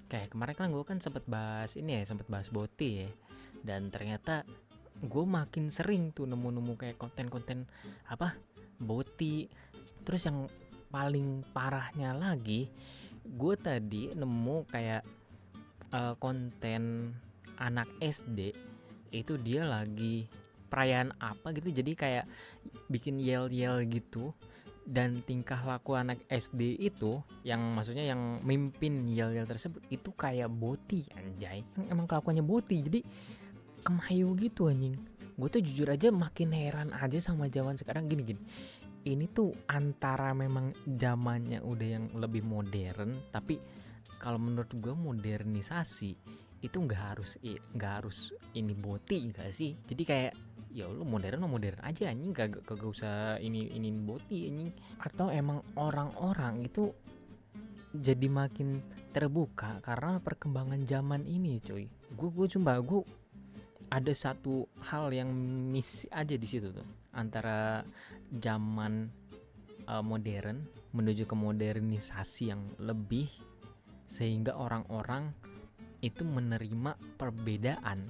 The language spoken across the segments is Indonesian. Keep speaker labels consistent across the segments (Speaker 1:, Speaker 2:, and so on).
Speaker 1: Kayak kemarin kan gue kan sempet bahas ini ya, sempet bahas boti ya. Dan ternyata gue makin sering tuh nemu-nemu kayak konten-konten apa boti. Terus yang paling parahnya lagi, gue tadi nemu kayak konten anak SD itu dia lagi perayaan apa gitu, jadi kayak bikin yel-yel gitu. Dan tingkah laku anak SD itu, yang maksudnya yang mimpin yel-yel tersebut itu kayak boti anjay, emang kelakuannya boti, jadi kemayu gitu anjing. Gue tuh jujur aja makin heran aja sama zaman sekarang. Gini-gini, ini tuh antara memang zamannya udah yang lebih modern, tapi kalau menurut gue modernisasi itu nggak harus ini boti nggak sih. Jadi kayak ya lu modern aja anjing, kagak usah ini boti anjing. Atau emang orang-orang itu jadi makin terbuka karena perkembangan zaman ini cuy. Gue ada satu hal yang miss aja di situ tuh, antara zaman modern menuju ke modernisasi yang lebih, sehingga orang-orang itu menerima perbedaan,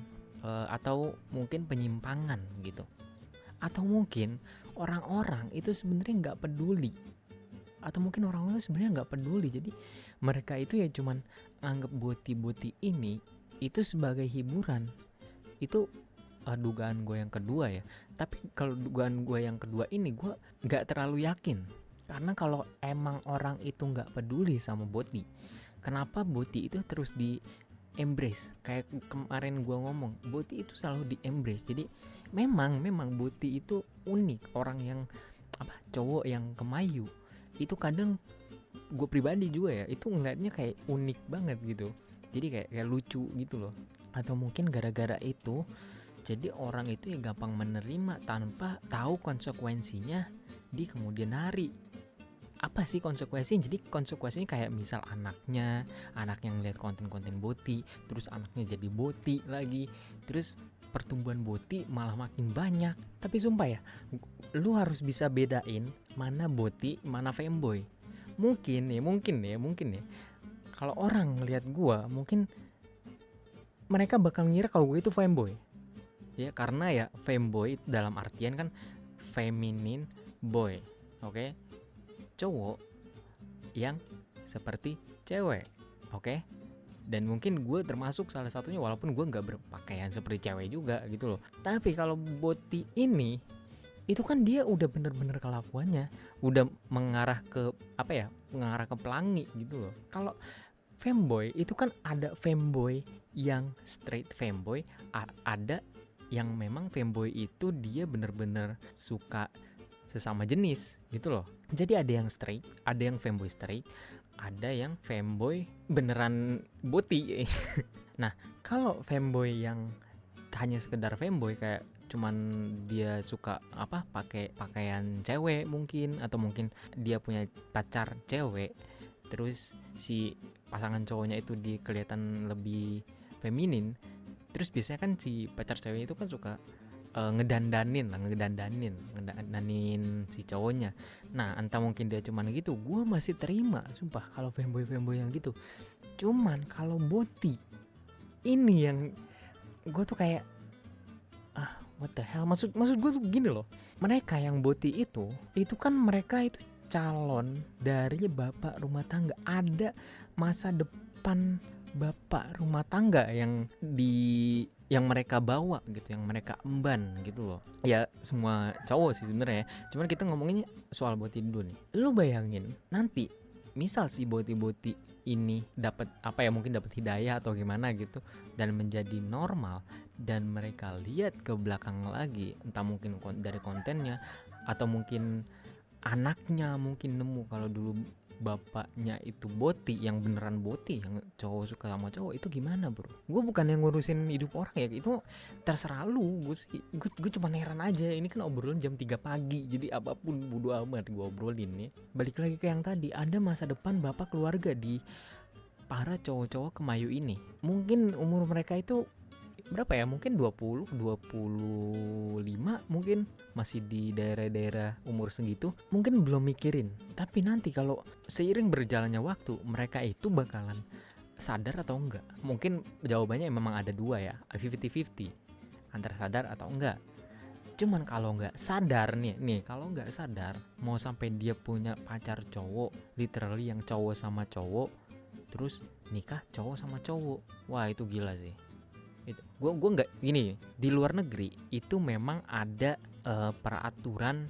Speaker 1: atau mungkin penyimpangan gitu. Atau mungkin orang-orang itu sebenarnya nggak peduli, atau mungkin orang-orang sebenarnya nggak peduli, jadi mereka itu ya cuman anggap boti-boti ini itu sebagai hiburan. Itu dugaan gue yang kedua ya. Tapi kalau dugaan gue yang kedua ini gue nggak terlalu yakin, karena kalau emang orang itu nggak peduli sama boti, kenapa boti itu terus di embrace? Kayak kemarin gue ngomong, boti itu selalu di embrace. Jadi memang boti itu unik. Orang yang cowok yang kemayu itu kadang gue pribadi juga ya itu ngeliatnya kayak unik banget gitu. Jadi kayak lucu gitu loh. Atau mungkin gara-gara itu jadi orang itu ya gampang menerima tanpa tahu konsekuensinya di kemudian hari. Apa sih konsekuensinya? Jadi konsekuensinya kayak misal anak yang lihat konten-konten boti, terus anaknya jadi boti lagi, terus pertumbuhan boti malah makin banyak. Tapi sumpah ya, lu harus bisa bedain mana boti, mana fanboy. Mungkin ya. Kalau orang ngelihat gua, mungkin mereka bakal ngira kalau gue itu fanboy. Ya karena ya fanboy dalam artian kan feminine boy, oke? Cowok yang seperti cewek, oke? Dan mungkin gue termasuk salah satunya, walaupun gue nggak berpakaian seperti cewek juga gitu loh. Tapi kalau boti ini, itu kan dia udah bener-bener kelakuannya udah mengarah ke mengarah ke pelangi gitu loh. Kalau fanboy itu kan ada fanboy yang straight fanboy, ada yang memang fanboy itu dia bener-bener suka sesama jenis gitu loh. Jadi ada yang straight, ada yang fanboy straight, ada yang fanboy beneran boti. Nah, kalau fanboy yang hanya sekedar fanboy, kayak cuman dia suka pakai pakaian cewek mungkin, atau mungkin dia punya pacar cewek, terus si pasangan cowoknya itu kelihatan lebih feminin, terus biasanya kan si pacar cewek itu kan suka ngedandanin si cowoknya. Nah, entah mungkin dia cuman gitu, gue masih terima sumpah kalau fanboy yang gitu. Cuman kalau boti ini yang gue tuh kayak what the hell, maksud gue tuh gini loh. Mereka yang boti itu kan mereka itu calon dari bapak rumah tangga, ada masa depan bapak rumah tangga yang mereka bawa gitu, yang mereka emban gitu loh. Ya semua cowok sih sebenarnya, cuman kita ngomonginnya soal boti dulu nih. Lu bayangin nanti misal si boti-boti ini dapat mungkin dapat hidayah atau gimana gitu dan menjadi normal, dan mereka lihat ke belakang lagi, entah mungkin dari kontennya atau mungkin anaknya mungkin nemu kalau dulu bapaknya itu boti, yang beneran boti, yang cowok suka sama cowok, itu gimana bro? Gue bukan yang ngurusin hidup orang ya, itu terserah lu. Gue cuma heran aja, ini kan obrolan jam 3 pagi, jadi apapun bodo amat gue obrolin nih. Balik lagi ke yang tadi, ada masa depan bapak keluarga di para cowok-cowok kemayu ini. Mungkin umur mereka itu berapa ya, mungkin 20, 25, mungkin masih di daerah-daerah umur segitu, mungkin belum mikirin. Tapi nanti kalau seiring berjalannya waktu, mereka itu bakalan sadar atau enggak. Mungkin jawabannya memang ada dua ya, 50-50 antara sadar atau enggak. Cuman kalau nggak sadar nih kalau nggak sadar, mau sampai dia punya pacar cowok, literally yang cowok sama cowok, terus nikah cowok sama cowok, wah itu gila sih. Gue nggak gini, di luar negeri itu memang ada peraturan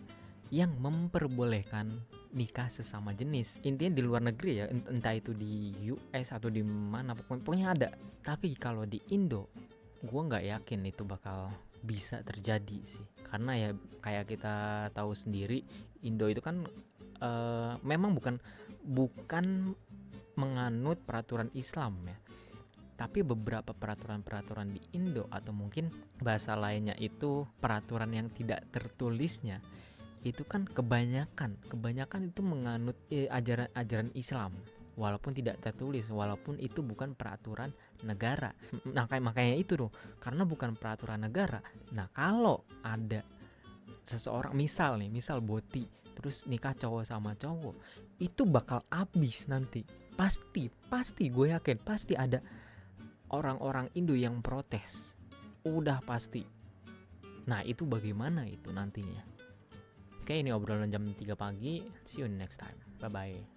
Speaker 1: yang memperbolehkan nikah sesama jenis. Intinya di luar negeri ya, entah itu di US atau di mana, pokoknya ada. Tapi kalau di Indo, gue nggak yakin itu bakal bisa terjadi sih, karena ya kayak kita tahu sendiri, Indo itu kan memang bukan menganut peraturan Islam ya, tapi beberapa peraturan-peraturan di Indo atau mungkin bahasa lainnya itu peraturan yang tidak tertulisnya itu kan kebanyakan itu menganut ajaran Islam, walaupun tidak tertulis, walaupun itu bukan peraturan negara. Nah makanya itu tuh, karena bukan peraturan negara. Nah kalau ada seseorang, misal Boti terus nikah cowok sama cowok, itu bakal abis nanti, pasti gue yakin pasti ada orang-orang Indo yang protes, udah pasti. Nah itu bagaimana itu nantinya. Oke, ini obrolan jam 3 pagi. See you next time. Bye bye.